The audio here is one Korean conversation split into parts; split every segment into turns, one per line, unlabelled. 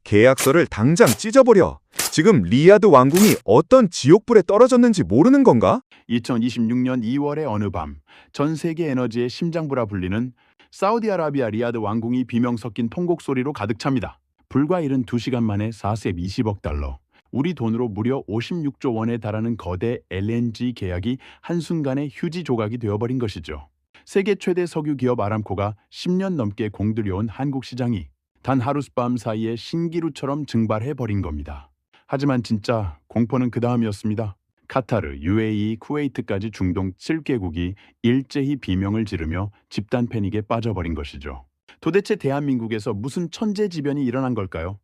계약서를 당장 찢어버려. 지금 리야드 왕궁이 어떤 지옥불에 떨어졌는지 모르는 건가?
2026년 2월의 어느 밤, 전 세계 에너지의 심장부라 불리는 사우디아라비아 리야드 왕궁이 비명 섞인 통곡 소리로 가득 찹니다. 불과 72시간 만에 4셉 20억 달러, 우리 돈으로 무려 56조 원에 달하는 거대 LNG 계약이 한순간에 휴지 조각이 되어버린 것이죠. 세계 최대 석유 기업 아람코가 10년 넘게 공들여온 한국 시장이 단 하룻밤 사이에 신기루처럼 증발해버린 겁니다. 하지만 진짜 공포는 그 다음이었습니다. 카타르, UAE, 쿠웨이트까지 중동 7개국이 일제히 비명을 지르며 집단 패닉에 빠져버린 것이죠. 도대체 대한민국에서 무슨 천재지변이 일어난 걸까요?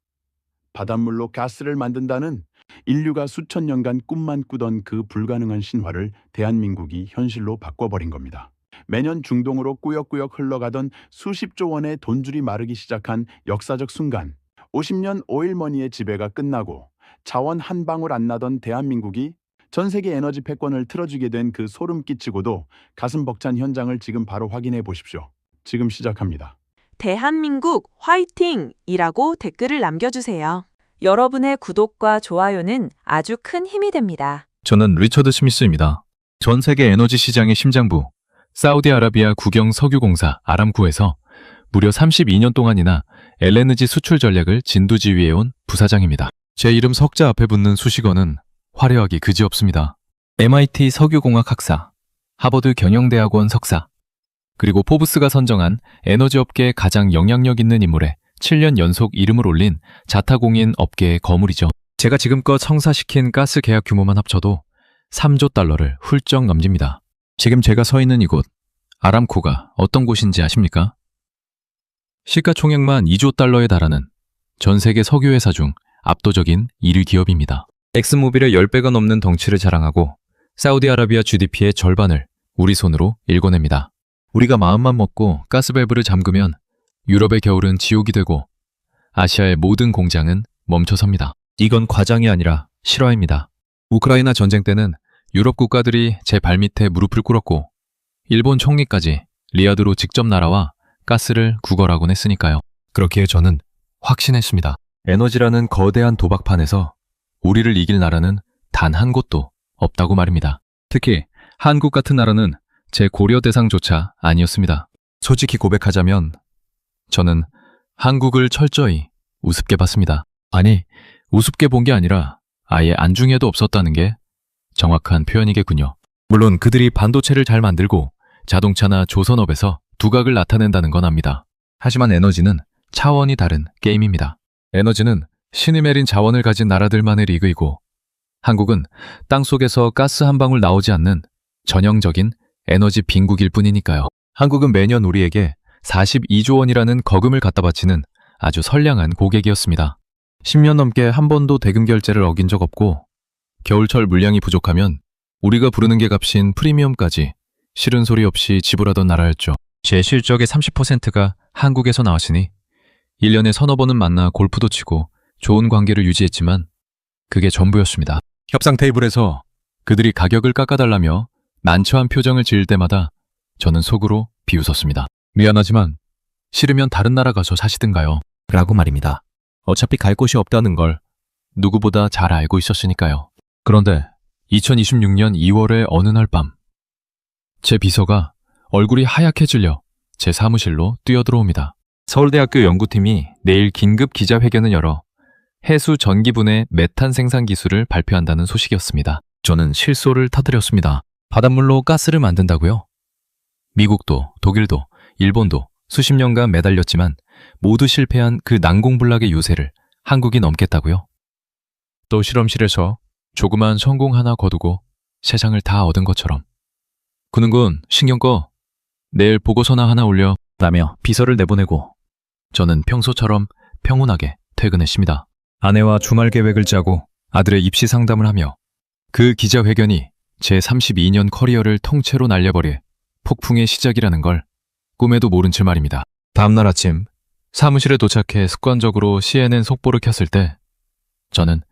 바닷물로 가스를 만든다는 인류가 수천 년간 꿈만 꾸던 그 불가능한 신화를 대한민국이 현실로 바꿔버린 겁니다. 매년 중동으로 꾸역꾸역 흘러가던 수십조 원의 돈줄이 마르기 시작한 역사적 순간, 50년 오일머니의 지배가 끝나고 자원 한 방울 안 나던 대한민국이 전 세계 에너지 패권을 틀어주게 된 그 소름 끼치고도 가슴 벅찬 현장을 지금 바로 확인해 보십시오. 지금 시작합니다.
대한민국 화이팅이라고 댓글을 남겨주세요. 여러분의 구독과 좋아요는 아주 큰 힘이 됩니다.
저는 리처드 스미스입니다. 전 세계 에너지 시장의 심장부, 사우디아라비아 국영 석유공사 아람코에서 무려 32년 동안이나 LNG 수출 전략을 진두지휘해온 부사장입니다. 제 이름 석자 앞에 붙는 수식어는 화려하기 그지없습니다. MIT 석유공학 학사, 하버드 경영대학원 석사, 그리고 포브스가 선정한 에너지업계의 가장 영향력 있는 인물에 7년 연속 이름을 올린 자타공인 업계의 거물이죠. 제가 지금껏 성사시킨 가스 계약 규모만 합쳐도 3조 달러를 훌쩍 넘깁니다. 지금 제가 서 있는 이곳, 아람코가 어떤 곳인지 아십니까? 시가총액만 2조 달러에 달하는 전 세계 석유회사 중 압도적인 1위 기업입니다. 엑스모빌의 10배가 넘는 덩치를 자랑하고 사우디아라비아 GDP의 절반을 우리 손으로 일궈냅니다. 우리가 마음만 먹고 가스밸브를 잠그면 유럽의 겨울은 지옥이 되고 아시아의 모든 공장은 멈춰섭니다. 이건 과장이 아니라 실화입니다. 우크라이나 전쟁 때는 유럽 국가들이 제 발밑에 무릎을 꿇었고 일본 총리까지 리야드로 직접 날아와 가스를 구걸하곤 했으니까요. 그렇기에 저는 확신했습니다. 에너지라는 거대한 도박판에서 우리를 이길 나라는 단 한 곳도 없다고 말입니다. 특히 한국 같은 나라는 제 고려 대상조차 아니었습니다. 솔직히 고백하자면 저는 한국을 철저히 우습게 봤습니다. 아니, 우습게 본 게 아니라 아예 안중에도 없었다는 게 정확한 표현이겠군요. 물론 그들이 반도체를 잘 만들고 자동차나 조선업에서 두각을 나타낸다는 건 압니다. 하지만 에너지는 차원이 다른 게임입니다. 에너지는 신이 내린 자원을 가진 나라들만의 리그이고 한국은 땅속에서 가스 한 방울 나오지 않는 전형적인 에너지 빈국일 뿐이니까요. 한국은 매년 우리에게 42조 원이라는 거금을 갖다 바치는 아주 선량한 고객이었습니다. 10년 넘게 한 번도 대금 결제를 어긴 적 없고 겨울철 물량이 부족하면 우리가 부르는 게 값인 프리미엄까지 싫은 소리 없이 지불하던 나라였죠. 제 실적의 30%가 한국에서 나왔으니 1년에 서너 번은 만나 골프도 치고 좋은 관계를 유지했지만 그게 전부였습니다. 협상 테이블에서 그들이 가격을 깎아달라며 난처한 표정을 지을 때마다 저는 속으로 비웃었습니다. 미안하지만 싫으면 다른 나라 가서 사시든가요. 라고 말입니다. 어차피 갈 곳이 없다는 걸 누구보다 잘 알고 있었으니까요. 그런데 2026년 2월의 어느 날 밤, 제 비서가 얼굴이 하얗게 질려 제 사무실로 뛰어들어옵니다. 서울대학교 연구팀이 내일 긴급 기자회견을 열어 해수 전기분해 메탄 생산 기술을 발표한다는 소식이었습니다. 저는 실소를 터뜨렸습니다. 바닷물로 가스를 만든다고요? 미국도, 독일도, 일본도 수십 년간 매달렸지만 모두 실패한 그 난공불락의 요새를 한국이 넘겠다고요? 또 실험실에서 조그만 성공 하나 거두고 세상을 다 얻은 것처럼. 그는군 신경 꺼. 내일 보고서나 하나 올려. 라며 비서를 내보내고 저는 평소처럼 평온하게 퇴근했습니다. 아내와 주말 계획을 짜고 아들의 입시 상담을 하며 그 기자회견이 제 32년 커리어를 통째로 날려버릴 폭풍의 시작이라는 걸 꿈에도 모른 채 말입니다. 다음날 아침 사무실에 도착해 습관적으로 CNN 속보를 켰을 때 저는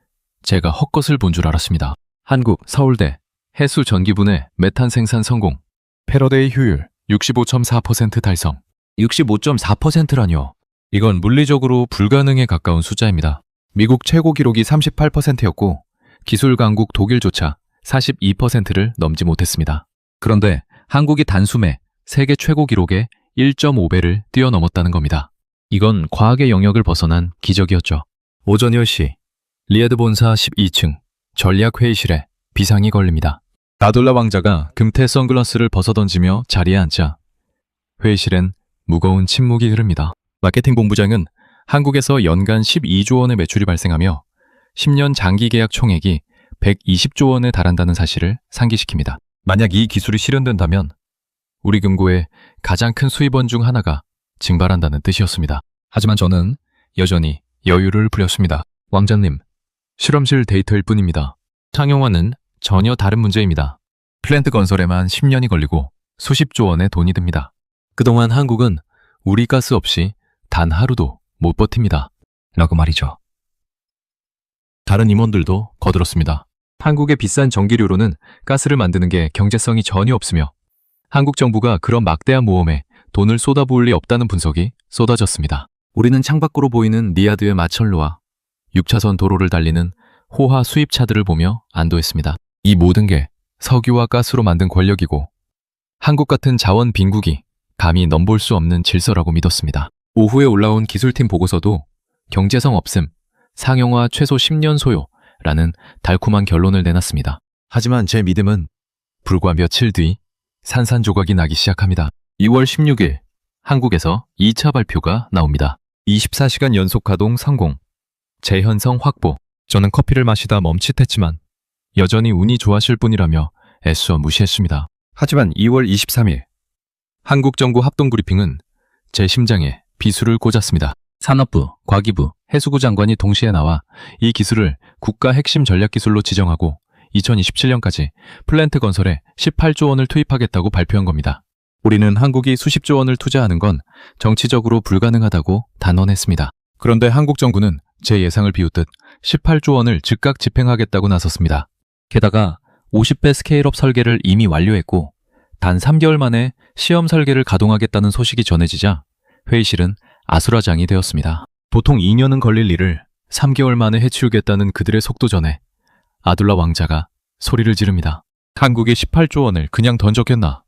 제가 헛것을 본 줄 알았습니다. 한국, 서울대, 해수 전기분해 메탄 생산 성공, 패러데이 효율 65.4% 달성. 65.4%라뇨. 이건 물리적으로 불가능에 가까운 숫자입니다. 미국 최고 기록이 38%였고 기술 강국 독일조차 42%를 넘지 못했습니다. 그런데 한국이 단숨에 세계 최고 기록의 1.5배를 뛰어넘었다는 겁니다. 이건 과학의 영역을 벗어난 기적이었죠. 오전 10시 리야드 본사 12층 전략회의실에 비상이 걸립니다. 아둘라 왕자가 금태 선글라스를 벗어던지며 자리에 앉자 회의실엔 무거운 침묵이 흐릅니다. 마케팅 본부장은 한국에서 연간 12조 원의 매출이 발생하며 10년 장기 계약 총액이 120조 원에 달한다는 사실을 상기시킵니다. 만약 이 기술이 실현된다면 우리 금고의 가장 큰 수입원 중 하나가 증발한다는 뜻이었습니다. 하지만 저는 여전히 여유를 부렸습니다. 왕자님, 실험실 데이터일 뿐입니다. 상용화는 전혀 다른 문제입니다. 플랜트 건설에만 10년이 걸리고 수십조 원의 돈이 듭니다. 그동안 한국은 우리 가스 없이 단 하루도 못 버팁니다. 라고 말이죠. 다른 임원들도 거들었습니다. 한국의 비싼 전기료로는 가스를 만드는 게 경제성이 전혀 없으며 한국 정부가 그런 막대한 모험에 돈을 쏟아부을 리 없다는 분석이 쏟아졌습니다. 우리는 창밖으로 보이는 리야드의 마천루와 6차선 도로를 달리는 호화 수입차들을 보며 안도했습니다. 이 모든 게 석유와 가스로 만든 권력이고 한국 같은 자원 빈국이 감히 넘볼 수 없는 질서라고 믿었습니다. 오후에 올라온 기술팀 보고서도 경제성 없음, 상용화 최소 10년 소요라는 달콤한 결론을 내놨습니다. 하지만 제 믿음은 불과 며칠 뒤 산산조각이 나기 시작합니다. 2월 16일 한국에서 2차 발표가 나옵니다. 24시간 연속 가동 성공, 재현성 확보. 저는 커피를 마시다 멈칫했지만 여전히 운이 좋았을 뿐이라며 애써 무시했습니다. 하지만 2월 23일 한국정부 합동브리핑은 제 심장에 비수를 꽂았습니다. 산업부, 과기부, 해수부 장관이 동시에 나와 이 기술을 국가 핵심 전략기술로 지정하고 2027년까지 플랜트 건설에 18조 원을 투입하겠다고 발표한 겁니다. 우리는 한국이 수십조 원을 투자하는 건 정치적으로 불가능하다고 단언했습니다. 그런데 한국 정부는 제 예상을 비웃듯 18조 원을 즉각 집행하겠다고 나섰습니다. 게다가 50배 스케일업 설계를 이미 완료했고 단 3개월 만에 시험 설계를 가동하겠다는 소식이 전해지자 회의실은 아수라장이 되었습니다. 보통 2년은 걸릴 일을 3개월 만에 해치우겠다는 그들의 속도전에 아둘라 왕자가 소리를 지릅니다. 한국이 18조 원을 그냥 던졌겠나?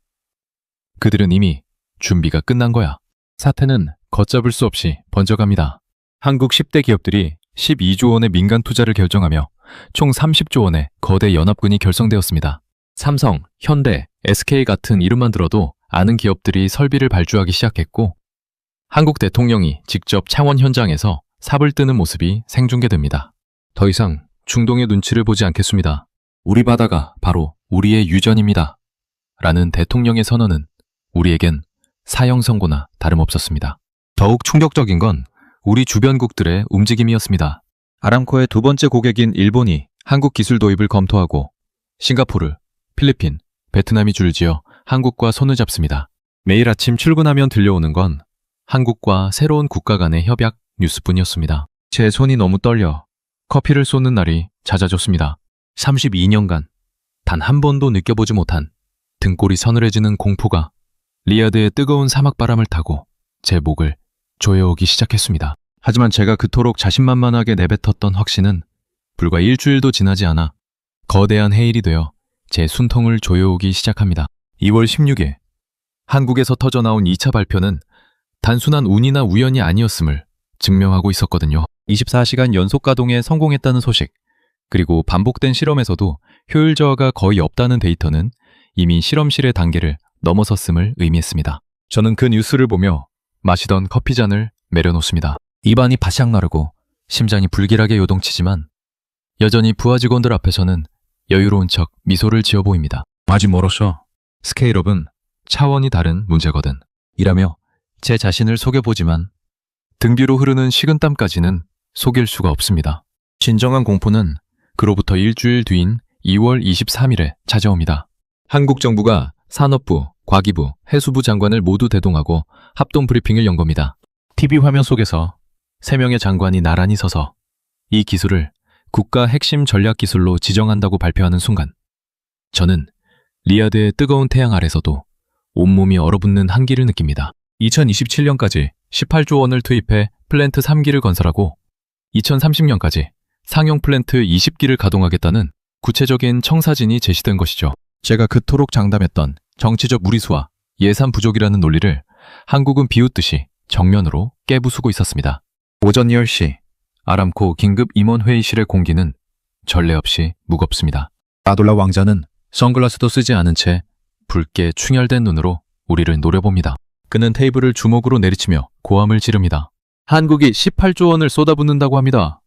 그들은 이미 준비가 끝난 거야. 사태는 걷잡을 수 없이 번져갑니다. 한국 10대 기업들이 12조 원의 민간 투자를 결정하며 총 30조 원의 거대 연합군이 결성되었습니다. 삼성, 현대, SK 같은 이름만 들어도 아는 기업들이 설비를 발주하기 시작했고 한국 대통령이 직접 창원 현장에서 삽을 뜨는 모습이 생중계됩니다. 더 이상 중동의 눈치를 보지 않겠습니다. 우리 바다가 바로 우리의 유전입니다. 라는 대통령의 선언은 우리에겐 사형 선고나 다름없었습니다. 더욱 충격적인 건 우리 주변국들의 움직임이었습니다. 아람코의 두 번째 고객인 일본이 한국 기술 도입을 검토하고 싱가포르, 필리핀, 베트남이 줄지어 한국과 손을 잡습니다. 매일 아침 출근하면 들려오는 건 한국과 새로운 국가 간의 협약 뉴스뿐이었습니다. 제 손이 너무 떨려 커피를 쏟는 날이 잦아졌습니다. 32년간 단 한 번도 느껴보지 못한 등골이 서늘해지는 공포가 리야드의 뜨거운 사막바람을 타고 제 목을 조여오기 시작했습니다. 하지만 제가 그토록 자신만만하게 내뱉었던 확신은 불과 일주일도 지나지 않아 거대한 해일이 되어 제 숨통을 조여오기 시작합니다. 2월 16일 한국에서 터져나온 2차 발표는 단순한 운이나 우연이 아니었음을 증명하고 있었거든요. 24시간 연속 가동에 성공했다는 소식, 그리고 반복된 실험에서도 효율 저하가 거의 없다는 데이터는 이미 실험실의 단계를 넘어섰음을 의미했습니다. 저는 그 뉴스를 보며 마시던 커피잔을 내려놓습니다. 입안이 바싹 마르고 심장이 불길하게 요동치지만 여전히 부하 직원들 앞에서는 여유로운 척 미소를 지어 보입니다. 아직 멀었어. 스케일업은 차원이 다른 문제거든. 이라며 제 자신을 속여보지만 등 뒤로 흐르는 식은땀까지는 속일 수가 없습니다. 진정한 공포는 그로부터 일주일 뒤인 2월 23일에 찾아옵니다. 한국 정부가 산업부, 과기부, 해수부 장관을 모두 대동하고 합동 브리핑을 연 겁니다. TV 화면 속에서 3명의 장관이 나란히 서서 이 기술을 국가 핵심 전략 기술로 지정한다고 발표하는 순간 저는 리야드의 뜨거운 태양 아래서도 온몸이 얼어붙는 한기를 느낍니다. 2027년까지 18조 원을 투입해 플랜트 3기를 건설하고 2030년까지 상용 플랜트 20기를 가동하겠다는 구체적인 청사진이 제시된 것이죠. 제가 그토록 장담했던 정치적 무리수와 예산 부족이라는 논리를 한국은 비웃듯이 정면으로 깨부수고 있었습니다. 오전 10시 아람코 긴급 임원회의실의 공기는 전례 없이 무겁습니다. 아돌라 왕자는 선글라스도 쓰지 않은 채 붉게 충혈된 눈으로 우리를 노려봅니다. 그는 테이블을 주먹으로 내리치며 고함을 지릅니다. 한국이 18조 원을 쏟아붓는다고 합니다.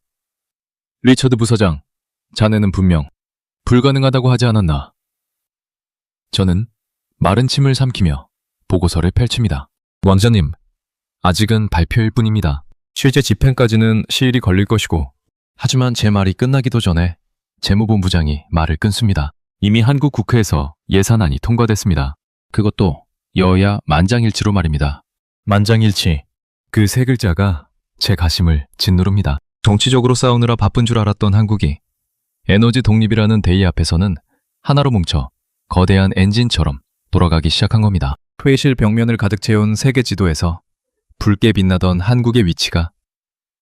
리처드 부서장, 자네는 분명 불가능하다고 하지 않았나? 저는 마른 침을 삼키며 보고서를 펼칩니다. 왕자님, 아직은 발표일 뿐입니다. 실제 집행까지는 시일이 걸릴 것이고, 하지만 제 말이 끝나기도 전에 재무본부장이 말을 끊습니다. 이미 한국 국회에서 예산안이 통과됐습니다. 그것도 여야 만장일치로 말입니다. 만장일치, 그 세 글자가 제 가심을 짓누릅니다. 정치적으로 싸우느라 바쁜 줄 알았던 한국이 에너지 독립이라는 대의 앞에서는 하나로 뭉쳐 거대한 엔진처럼 돌아가기 시작한 겁니다. 회의실 벽면을 가득 채운 세계 지도에서 붉게 빛나던 한국의 위치가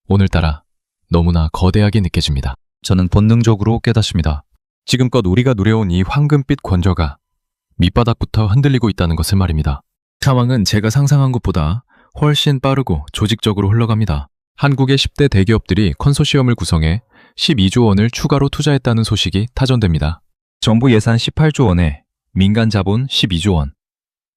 오늘따라 너무나 거대하게 느껴집니다. 저는 본능적으로 깨닫습니다. 지금껏 우리가 누려온 이 황금빛 권좌가 밑바닥부터 흔들리고 있다는 것을 말입니다. 상황은 제가 상상한 것보다 훨씬 빠르고 조직적으로 흘러갑니다. 한국의 10대 대기업들이 컨소시엄을 구성해 12조 원을 추가로 투자했다는 소식이 타전됩니다. 정부 예산 18조 원에 민간 자본 12조 원,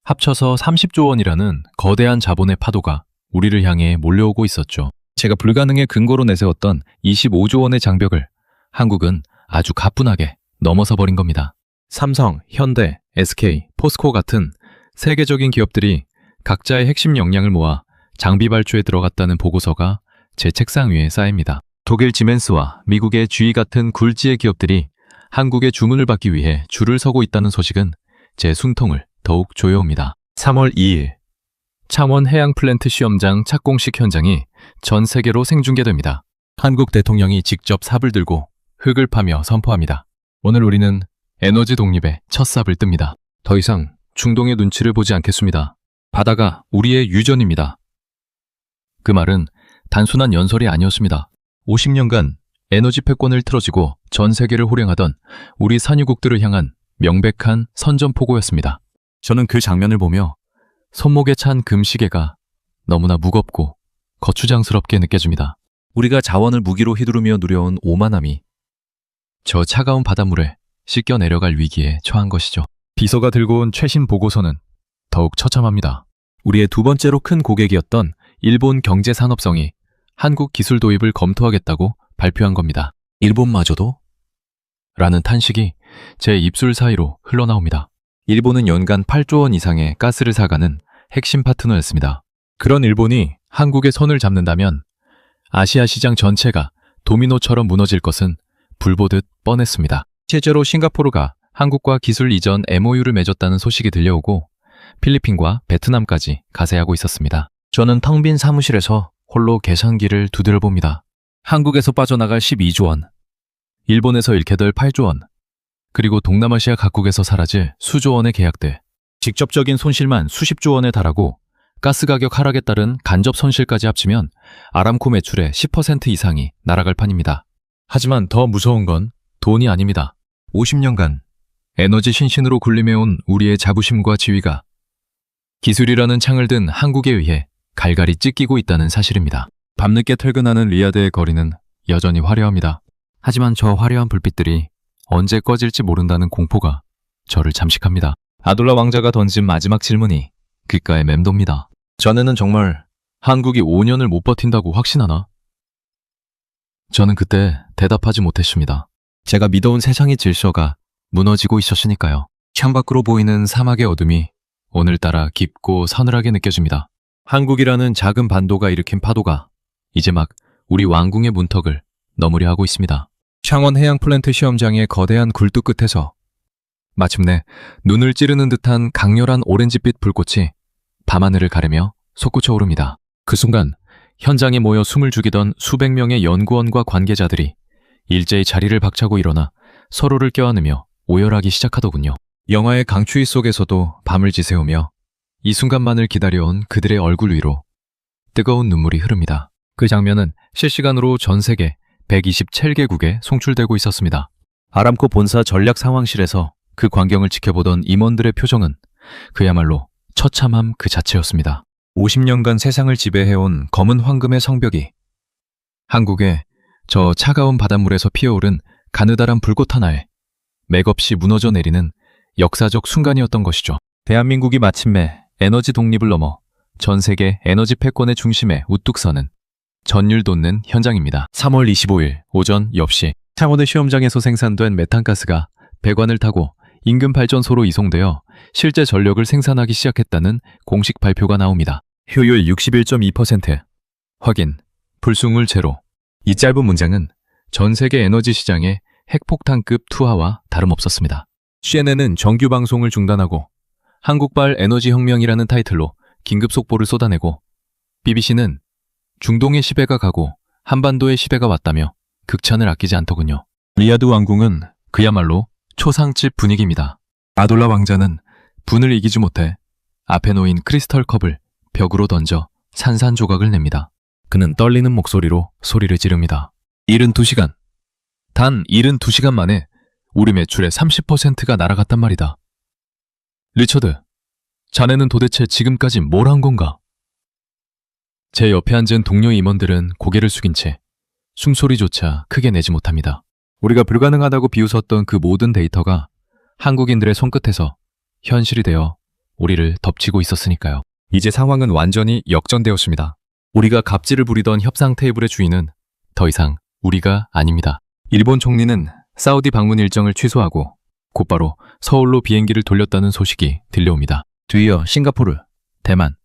합쳐서 30조 원이라는 거대한 자본의 파도가 우리를 향해 몰려오고 있었죠. 제가 불가능의 근거로 내세웠던 25조 원의 장벽을 한국은 아주 가뿐하게 넘어서 버린 겁니다. 삼성, 현대, SK, 포스코 같은 세계적인 기업들이 각자의 핵심 역량을 모아 장비 발주에 들어갔다는 보고서가 제 책상 위에 쌓입니다. 독일 지멘스와 미국의 GE 같은 굴지의 기업들이 한국의 주문을 받기 위해 줄을 서고 있다는 소식은 제 숨통을 더욱 조여옵니다. 3월 2일, 창원 해양 플랜트 시험장 착공식 현장이 전 세계로 생중계됩니다. 한국 대통령이 직접 삽을 들고 흙을 파며 선포합니다. 오늘 우리는 에너지 독립의 첫 삽을 뜹니다. 더 이상 중동의 눈치를 보지 않겠습니다. 바다가 우리의 유전입니다. 그 말은 단순한 연설이 아니었습니다. 50년간 에너지 패권을 틀어지고 전 세계를 호령하던 우리 산유국들을 향한 명백한 선전포고였습니다. 저는 그 장면을 보며 손목에 찬 금시계가 너무나 무겁고 거추장스럽게 느껴집니다. 우리가 자원을 무기로 휘두르며 누려온 오만함이 저 차가운 바닷물에 씻겨 내려갈 위기에 처한 것이죠. 비서가 들고 온 최신 보고서는 더욱 처참합니다. 우리의 두 번째로 큰 고객이었던 일본 경제산업성이 한국 기술 도입을 검토하겠다고 발표한 겁니다. 일본마저도? 라는 탄식이 제 입술 사이로 흘러나옵니다. 일본은 연간 8조 원 이상의 가스를 사가는 핵심 파트너였습니다. 그런 일본이 한국의 손을 잡는다면 아시아 시장 전체가 도미노처럼 무너질 것은 불보듯 뻔했습니다. 실제로 싱가포르가 한국과 기술 이전 MOU를 맺었다는 소식이 들려오고 필리핀과 베트남까지 가세하고 있었습니다. 저는 텅 빈 사무실에서 홀로 계산기를 두드려 봅니다. 한국에서 빠져나갈 12조 원, 일본에서 잃게 될 8조 원, 그리고 동남아시아 각국에서 사라질 수조 원의 계약들, 직접적인 손실만 수십조 원에 달하고 가스 가격 하락에 따른 간접 손실까지 합치면 아람코 매출의 10% 이상이 날아갈 판입니다. 하지만 더 무서운 건 돈이 아닙니다. 50년간 에너지 신신으로 군림해온 우리의 자부심과 지위가 기술이라는 창을 든 한국에 의해 갈갈이 찢기고 있다는 사실입니다. 밤늦게 퇴근하는 리야드의 거리는 여전히 화려합니다. 하지만 저 화려한 불빛들이 언제 꺼질지 모른다는 공포가 저를 잠식합니다. 아돌라 왕자가 던진 마지막 질문이 귓가에 맴돕니다. 자네는 정말 한국이 5년을 못 버틴다고 확신하나? 저는 그때 대답하지 못했습니다. 제가 믿어온 세상의 질서가 무너지고 있었으니까요. 창밖으로 보이는 사막의 어둠이 오늘따라 깊고 서늘하게 느껴집니다. 한국이라는 작은 반도가 일으킨 파도가 이제 막 우리 왕궁의 문턱을 넘으려 하고 있습니다. 창원 해양 플랜트 시험장의 거대한 굴뚝 끝에서 마침내 눈을 찌르는 듯한 강렬한 오렌지빛 불꽃이 밤하늘을 가르며 솟구쳐 오릅니다. 그 순간 현장에 모여 숨을 죽이던 수백 명의 연구원과 관계자들이 일제히 자리를 박차고 일어나 서로를 껴안으며 오열하기 시작하더군요. 영화의 강추위 속에서도 밤을 지새우며 이 순간만을 기다려온 그들의 얼굴 위로 뜨거운 눈물이 흐릅니다. 그 장면은 실시간으로 전 세계 127개국에 송출되고 있었습니다. 아람코 본사 전략 상황실에서 그 광경을 지켜보던 임원들의 표정은 그야말로 처참함 그 자체였습니다. 50년간 세상을 지배해온 검은 황금의 성벽이 한국의 저 차가운 바닷물에서 피어오른 가느다란 불꽃 하나에 맥없이 무너져 내리는 역사적 순간이었던 것이죠. 대한민국이 마침내 에너지 독립을 넘어 전 세계 에너지 패권의 중심에 우뚝 서는 전율 돋는 현장입니다. 3월 25일 오전 10시 창원의 시험장에서 생산된 메탄가스가 배관을 타고 인근 발전소로 이송되어 실제 전력을 생산하기 시작했다는 공식 발표가 나옵니다. 효율 61.2%. 확인. 불순물 제로. 이 짧은 문장은 전 세계 에너지 시장의 핵폭탄급 투하와 다름없었습니다. CNN은 정규 방송을 중단하고 한국발 에너지 혁명이라는 타이틀로 긴급 속보를 쏟아내고 BBC는 중동의 시대가 가고 한반도의 시대가 왔다며 극찬을 아끼지 않더군요. 리야드 왕궁은 그야말로 초상집 분위기입니다. 아돌라 왕자는 분을 이기지 못해 앞에 놓인 크리스털 컵을 벽으로 던져 산산조각을 냅니다. 그는 떨리는 목소리로 소리를 지릅니다. 72시간. 단 72시간 만에 우리 매출의 30%가 날아갔단 말이다. 리처드, 자네는 도대체 지금까지 뭘 한 건가? 제 옆에 앉은 동료 임원들은 고개를 숙인 채 숨소리조차 크게 내지 못합니다. 우리가 불가능하다고 비웃었던 그 모든 데이터가 한국인들의 손끝에서 현실이 되어 우리를 덮치고 있었으니까요. 이제 상황은 완전히 역전되었습니다. 우리가 갑질을 부리던 협상 테이블의 주인은 더 이상 우리가 아닙니다. 일본 총리는 사우디 방문 일정을 취소하고 곧바로 서울로 비행기를 돌렸다는 소식이 들려옵니다. 뒤이어 싱가포르, 대만,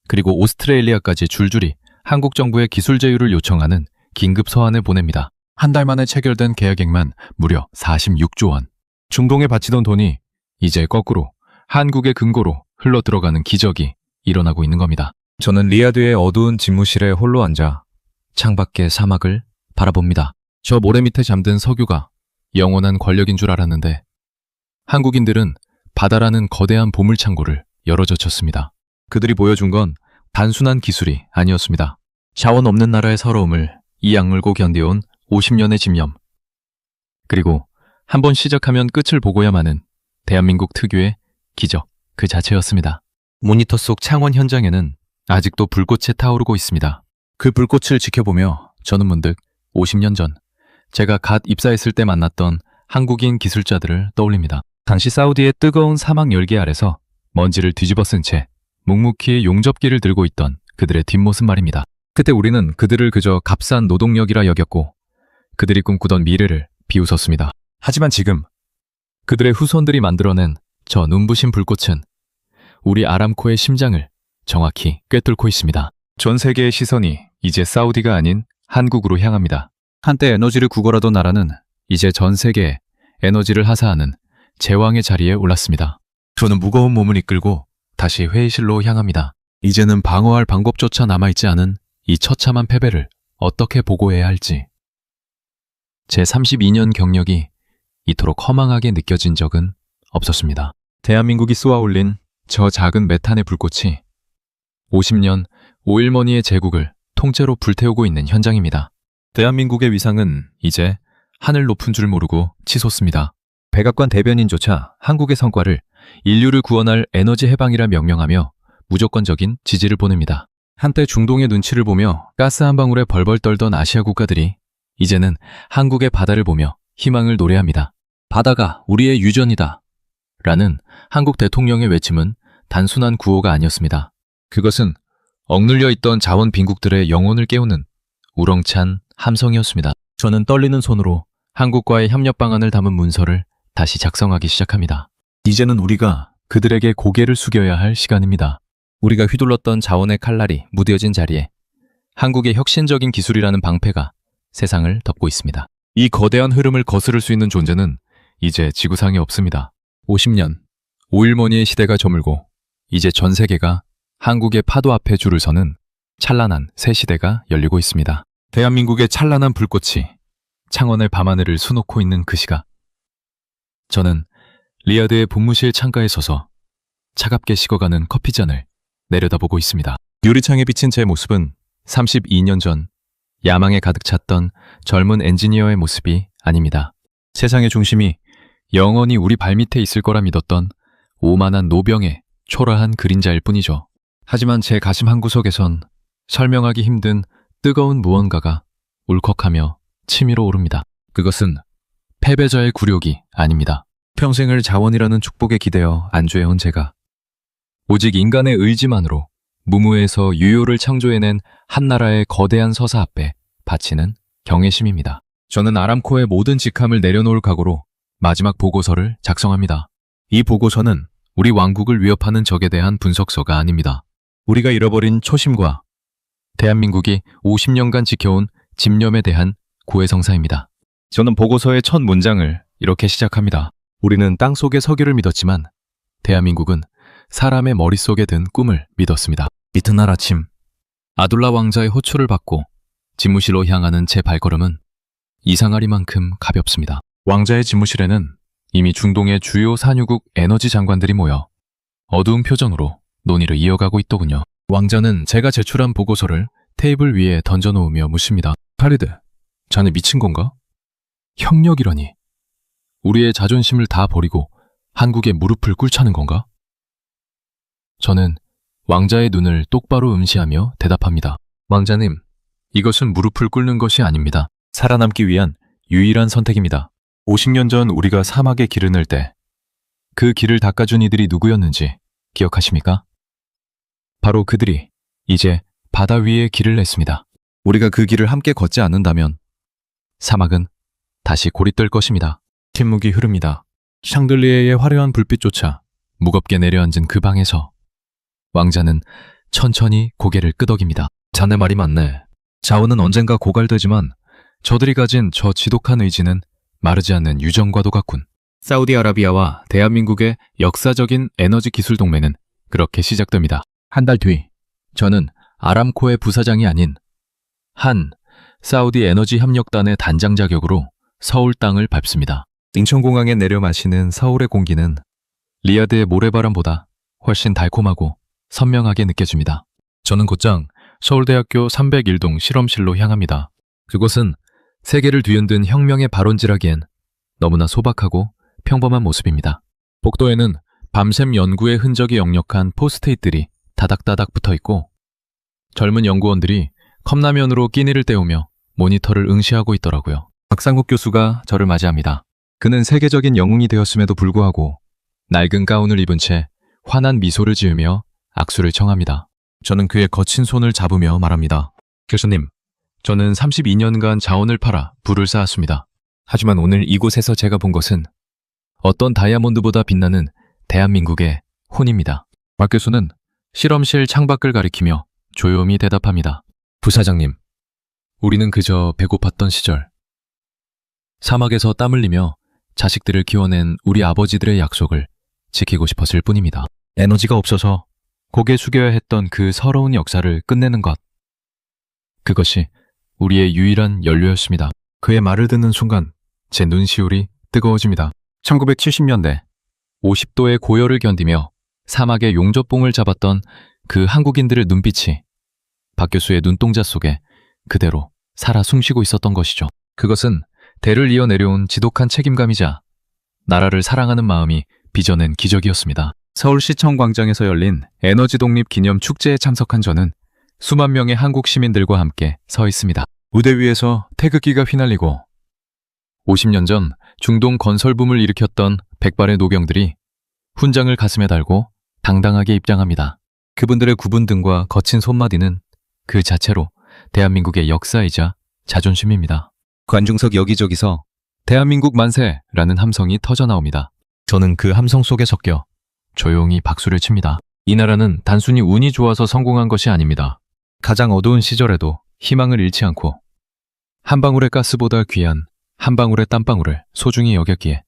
그리고 오스트레일리아까지 줄줄이 한국 정부의 기술 제휴를 요청하는 긴급 서한을 보냅니다. 한 달 만에 체결된 계약액만 무려 46조 원. 중동에 바치던 돈이 이제 거꾸로 한국의 금고로 흘러 들어가는 기적이 일어나고 있는 겁니다. 저는 리야드의 어두운 집무실에 홀로 앉아 창밖의 사막을 바라봅니다. 저 모래 밑에 잠든 석유가 영원한 권력인 줄 알았는데 한국인들은 바다라는 거대한 보물창고를 열어젖혔습니다. 그들이 보여준 건 단순한 기술이 아니었습니다. 자원 없는 나라의 서러움을 이 악물고 견뎌온 50년의 집념. 그리고 한번 시작하면 끝을 보고야 마는 대한민국 특유의 기적 그 자체였습니다. 모니터 속 창원 현장에는 아직도 불꽃이 타오르고 있습니다. 그 불꽃을 지켜보며 저는 문득 50년 전 제가 갓 입사했을 때 만났던 한국인 기술자들을 떠올립니다. 당시 사우디의 뜨거운 사막 열기 아래서 먼지를 뒤집어 쓴 채 묵묵히 용접기를 들고 있던 그들의 뒷모습 말입니다. 그때 우리는 그들을 그저 값싼 노동력이라 여겼고 그들이 꿈꾸던 미래를 비웃었습니다. 하지만 지금 그들의 후손들이 만들어낸 저 눈부신 불꽃은 우리 아람코의 심장을 정확히 꿰뚫고 있습니다. 전 세계의 시선이 이제 사우디가 아닌 한국으로 향합니다. 한때 에너지를 구걸하던 나라는 이제 전 세계에 에너지를 하사하는 제왕의 자리에 올랐습니다. 저는 무거운 몸을 이끌고 다시 회의실로 향합니다. 이제는 방어할 방법조차 남아있지 않은 이 처참한 패배를 어떻게 보고해야 할지. 제 32년 경력이 이토록 허망하게 느껴진 적은 없었습니다. 대한민국이 쏘아올린 저 작은 메탄의 불꽃이 50년 오일머니의 제국을 통째로 불태우고 있는 현장입니다. 대한민국의 위상은 이제 하늘 높은 줄 모르고 치솟습니다. 백악관 대변인조차 한국의 성과를 인류를 구원할 에너지 해방이라 명명하며 무조건적인 지지를 보냅니다. 한때 중동의 눈치를 보며 가스 한 방울에 벌벌 떨던 아시아 국가들이 이제는 한국의 바다를 보며 희망을 노래합니다. 바다가 우리의 유전이다. 라는 한국 대통령의 외침은 단순한 구호가 아니었습니다. 그것은 억눌려 있던 자원 빈국들의 영혼을 깨우는 우렁찬 함성이었습니다. 저는 떨리는 손으로 한국과의 협력 방안을 담은 문서를 다시 작성하기 시작합니다. 이제는 우리가 그들에게 고개를 숙여야 할 시간입니다. 우리가 휘둘렀던 자원의 칼날이 무뎌진 자리에 한국의 혁신적인 기술이라는 방패가 세상을 덮고 있습니다. 이 거대한 흐름을 거스를 수 있는 존재는 이제 지구상에 없습니다. 50년, 오일머니의 시대가 저물고 이제 전 세계가 한국의 파도 앞에 줄을 서는 찬란한 새 시대가 열리고 있습니다. 대한민국의 찬란한 불꽃이 창원의 밤하늘을 수놓고 있는 그 시각. 저는 리야드의 본무실 창가에 서서 차갑게 식어가는 커피잔을 내려다보고 있습니다. 유리창에 비친 제 모습은 32년 전 야망에 가득 찼던 젊은 엔지니어의 모습이 아닙니다. 세상의 중심이 영원히 우리 발밑에 있을 거라 믿었던 오만한 노병의 초라한 그림자일 뿐이죠. 하지만 제 가심 한구석에선 설명하기 힘든 뜨거운 무언가가 울컥하며 치밀어 오릅니다. 그것은 패배자의 굴욕이 아닙니다. 평생을 자원이라는 축복에 기대어 안주해온 제가 오직 인간의 의지만으로 무무에서 유효를 창조해낸 한나라의 거대한 서사 앞에 바치는 경외심입니다. 저는 아람코의 모든 직함을 내려놓을 각오로 마지막 보고서를 작성합니다. 이 보고서는 우리 왕국을 위협하는 적에 대한 분석서가 아닙니다. 우리가 잃어버린 초심과 대한민국이 50년간 지켜온 집념에 대한 고해성사입니다. 저는 보고서의 첫 문장을 이렇게 시작합니다. 우리는 땅속의 석유를 믿었지만 대한민국은 사람의 머릿속에 든 꿈을 믿었습니다. 이튿날 아침 아둘라 왕자의 호출을 받고 집무실로 향하는 제 발걸음은 이상하리만큼 가볍습니다. 왕자의 집무실에는 이미 중동의 주요 산유국 에너지 장관들이 모여 어두운 표정으로 논의를 이어가고 있더군요. 왕자는 제가 제출한 보고서를 테이블 위에 던져놓으며 묻습니다. 칼리드, 자네 미친 건가? 협력이라니. 우리의 자존심을 다 버리고 한국에 무릎을 꿇자는 건가? 저는 왕자의 눈을 똑바로 응시하며 대답합니다. 왕자님, 이것은 무릎을 꿇는 것이 아닙니다. 살아남기 위한 유일한 선택입니다. 50년 전 우리가 사막에 길을 낼 때 그 길을 닦아준 이들이 누구였는지 기억하십니까? 바로 그들이 이제 바다 위에 길을 냈습니다. 우리가 그 길을 함께 걷지 않는다면 사막은 다시 고립될 것입니다. 침묵이 흐릅니다. 샹들리에의 화려한 불빛조차 무겁게 내려앉은 그 방에서 왕자는 천천히 고개를 끄덕입니다. 자네 말이 맞네. 자원은 언젠가 고갈되지만 저들이 가진 저 지독한 의지는 마르지 않는 유정과도 같군. 사우디아라비아와 대한민국의 역사적인 에너지 기술 동맹은 그렇게 시작됩니다. 한 달 뒤 저는 아람코의 부사장이 아닌 한 사우디 에너지 협력단의 단장 자격으로 서울 땅을 밟습니다. 인천공항에 내려 마시는 서울의 공기는 리야드의 모래바람보다 훨씬 달콤하고 선명하게 느껴집니다. 저는 곧장 서울대학교 301동 실험실로 향합니다. 그곳은 세계를 뒤흔든 혁명의 발원지라기엔 너무나 소박하고 평범한 모습입니다. 복도에는 밤샘 연구의 흔적이 역력한 포스트잇들이 다닥다닥 붙어 있고 젊은 연구원들이 컵라면으로 끼니를 때우며 모니터를 응시하고 있더라고요. 박상국 교수가 저를 맞이합니다. 그는 세계적인 영웅이 되었음에도 불구하고 낡은 가운을 입은 채 환한 미소를 지으며 악수를 청합니다. 저는 그의 거친 손을 잡으며 말합니다. 교수님, 저는 32년간 자원을 팔아 부를 쌓았습니다. 하지만 오늘 이곳에서 제가 본 것은 어떤 다이아몬드보다 빛나는 대한민국의 혼입니다. 박 교수는 실험실 창밖을 가리키며 조용히 대답합니다. 부사장님, 우리는 그저 배고팠던 시절 사막에서 땀 흘리며 자식들을 키워낸 우리 아버지들의 약속을 지키고 싶었을 뿐입니다. 에너지가 없어서 고개 숙여야 했던 그 서러운 역사를 끝내는 것. 그것이 우리의 유일한 연료였습니다. 그의 말을 듣는 순간 제 눈시울이 뜨거워집니다. 1970년대 50도의 고열을 견디며 사막의 용접봉을 잡았던 그 한국인들의 눈빛이 박 교수의 눈동자 속에 그대로 살아 숨쉬고 있었던 것이죠. 그것은 대를 이어 내려온 지독한 책임감이자 나라를 사랑하는 마음이 빚어낸 기적이었습니다. 서울시청 광장에서 열린 에너지 독립 기념 축제에 참석한 저는 수만 명의 한국 시민들과 함께 서 있습니다. 무대 위에서 태극기가 휘날리고 50년 전 중동 건설붐을 일으켰던 백발의 노병들이 훈장을 가슴에 달고 당당하게 입장합니다. 그분들의 구분 등과 거친 손마디는 그 자체로 대한민국의 역사이자 자존심입니다. 관중석 여기저기서 대한민국 만세라는 함성이 터져나옵니다. 저는 그 함성 속에 섞여 조용히 박수를 칩니다. 이 나라는 단순히 운이 좋아서 성공한 것이 아닙니다. 가장 어두운 시절에도 희망을 잃지 않고 한 방울의 가스보다 귀한 한 방울의 땀방울을 소중히 여겼기에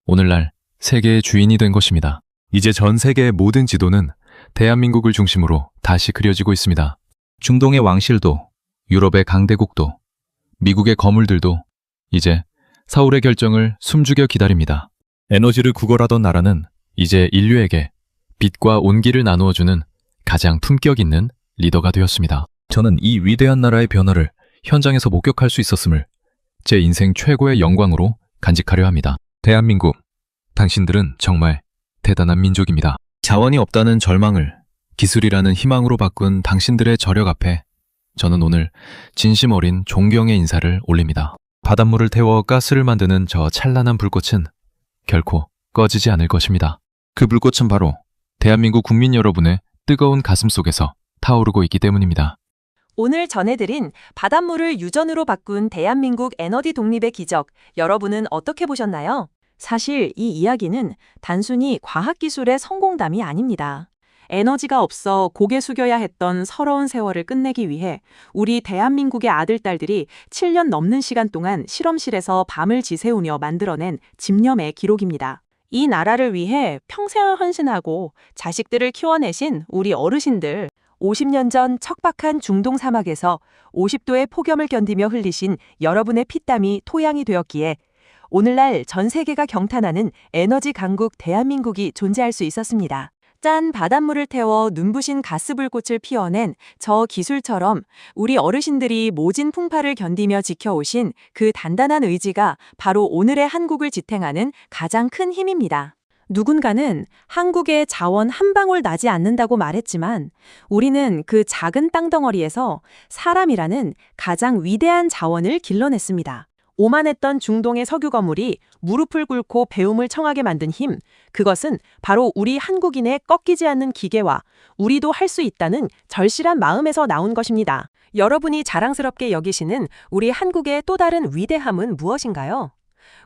오늘날 세계의 주인이 된 것입니다. 이제 전 세계의 모든 지도는 대한민국을 중심으로 다시 그려지고 있습니다. 중동의 왕실도, 유럽의 강대국도, 미국의 거물들도 이제 서울의 결정을 숨죽여 기다립니다. 에너지를 구걸하던 나라는 이제 인류에게 빛과 온기를 나누어주는 가장 품격 있는 리더가 되었습니다. 저는 이 위대한 나라의 변화를 현장에서 목격할 수 있었음을 제 인생 최고의 영광으로 간직하려 합니다. 대한민국, 당신들은 정말 대단한 민족입니다. 자원이 없다는 절망을 기술이라는 희망으로 바꾼 당신들의 저력 앞에 저는 오늘 진심 어린 존경의 인사를 올립니다. 바닷물을 태워 가스를 만드는 저 찬란한 불꽃은 결코 꺼지지 않을 것입니다. 그 불꽃은 바로 대한민국 국민 여러분의 뜨거운 가슴 속에서 타오르고 있기 때문입니다.
오늘 전해드린 바닷물을 유전으로 바꾼 대한민국 에너지 독립의 기적, 여러분은 어떻게 보셨나요? 사실 이 이야기는 단순히 과학기술의 성공담이 아닙니다. 에너지가 없어 고개 숙여야 했던 서러운 세월을 끝내기 위해 우리 대한민국의 아들, 딸들이 7년 넘는 시간 동안 실험실에서 밤을 지새우며 만들어낸 집념의 기록입니다. 이 나라를 위해 평생을 헌신하고 자식들을 키워내신 우리 어르신들, 50년 전 척박한 중동 사막에서 50도의 폭염을 견디며 흘리신 여러분의 피땀이 토양이 되었기에 오늘날 전 세계가 경탄하는 에너지 강국 대한민국이 존재할 수 있었습니다. 짠 바닷물을 태워 눈부신 가스불꽃을 피워낸 저 기술처럼 우리 어르신들이 모진 풍파를 견디며 지켜오신 그 단단한 의지가 바로 오늘의 한국을 지탱하는 가장 큰 힘입니다. 누군가는 한국의 자원 한 방울 나지 않는다고 말했지만 우리는 그 작은 땅덩어리에서 사람이라는 가장 위대한 자원을 길러냈습니다. 오만했던 중동의 석유 거물이 무릎을 꿇고 배움을 청하게 만든 힘, 그것은 바로 우리 한국인의 꺾이지 않는 기계와 우리도 할 수 있다는 절실한 마음에서 나온 것입니다. 여러분이 자랑스럽게 여기시는 우리 한국의 또 다른 위대함은 무엇인가요?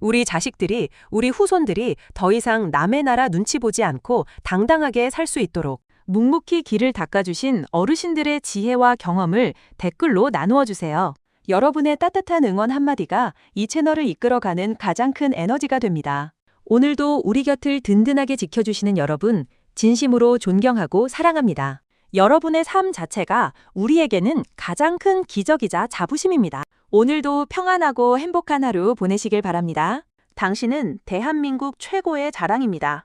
우리 자식들이, 우리 후손들이 더 이상 남의 나라 눈치 보지 않고 당당하게 살 수 있도록 묵묵히 길을 닦아주신 어르신들의 지혜와 경험을 댓글로 나누어 주세요. 여러분의 따뜻한 응원 한마디가 이 채널을 이끌어가는 가장 큰 에너지가 됩니다. 오늘도 우리 곁을 든든하게 지켜주시는 여러분, 진심으로 존경하고 사랑합니다. 여러분의 삶 자체가 우리에게는 가장 큰 기적이자 자부심입니다. 오늘도 평안하고 행복한 하루 보내시길 바랍니다. 당신은 대한민국 최고의 자랑입니다.